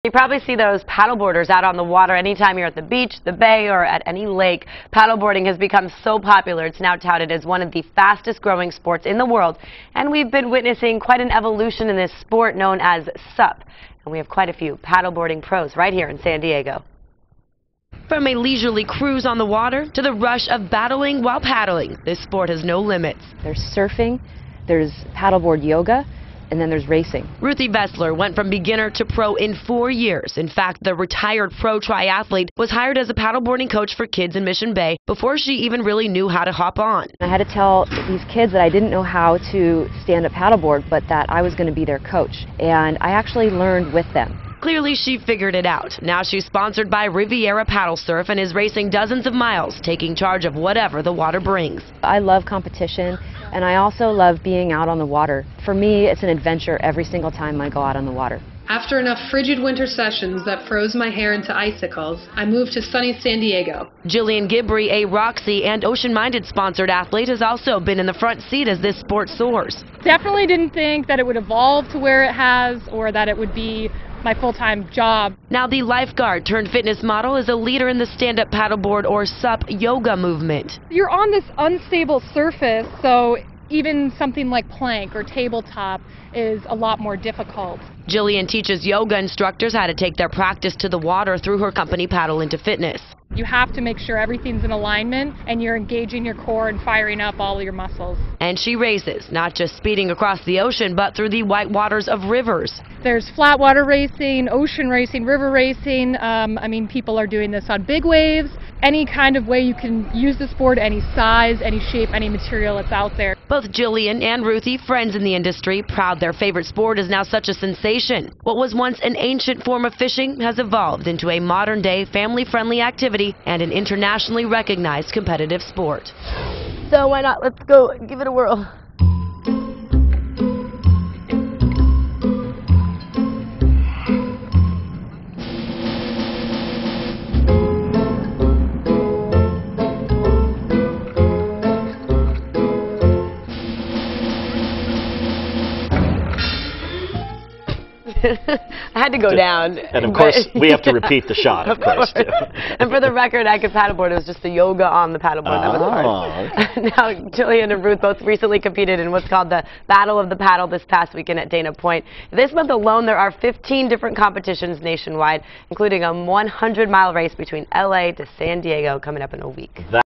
You probably see those paddleboarders out on the water anytime you're at the beach, the bay, or at any lake. Paddleboarding has become so popular, it's now touted as one of the fastest growing sports in the world. And we've been witnessing quite an evolution in this sport known as SUP. And we have quite a few paddleboarding pros right here in San Diego. From a leisurely cruise on the water to the rush of battling while paddling, this sport has no limits. There's surfing, there's paddleboard yoga, and then there's racing. Ruthy Vesler went from beginner to pro in 4 years. In fact, the retired pro triathlete was hired as a paddleboarding coach for kids in Mission Bay before she even really knew how to hop on. I had to tell these kids that I didn't know how to stand up paddleboard, but that I was going to be their coach. And I actually learned with them. Clearly, she figured it out. Now she's sponsored by Riviera Paddle Surf and is racing dozens of miles, taking charge of whatever the water brings. I love competition, and I also love being out on the water. For me, it's an adventure every single time I go out on the water. After enough frigid winter sessions that froze my hair into icicles, I moved to sunny San Diego. Gillian, Gibree, a Roxy and Ocean-Minded sponsored athlete, has also been in the front seat as this sport soars. Definitely didn't think that it would evolve to where it has or that it would be my full-time job. Now the lifeguard turned fitness model is a leader in the stand-up paddleboard or SUP yoga movement. You're on this unstable surface, so even something like plank or tabletop is a lot more difficult. Gillian teaches yoga instructors how to take their practice to the water through her company Paddle Into Fitness. You have to make sure everything's in alignment and you're engaging your core and firing up all your muscles. And she races, not just speeding across the ocean, but through the white waters of rivers. There's flat water racing, ocean racing, river racing. People are doing this on big waves. Any kind of way you can use the sport, any size, any shape, any material that's out there. Both Gillian and Ruthy, friends in the industry, proud their favorite sport is now such a sensation. What was once an ancient form of fishing has evolved into a modern-day, family-friendly activity and an internationally recognized competitive sport. So why not? Let's go give it a whirl. I had to go down. And of course, we have to repeat the shot, of course. Too. And for the record, I could paddleboard. It was just the yoga on the paddleboard that was hard. Now, Gillian and Ruth both recently competed in what's called the Battle of the Paddle this past weekend at Dana Point. This month alone, there are 15 different competitions nationwide, including a 100-mile race between LA to San Diego coming up in a week.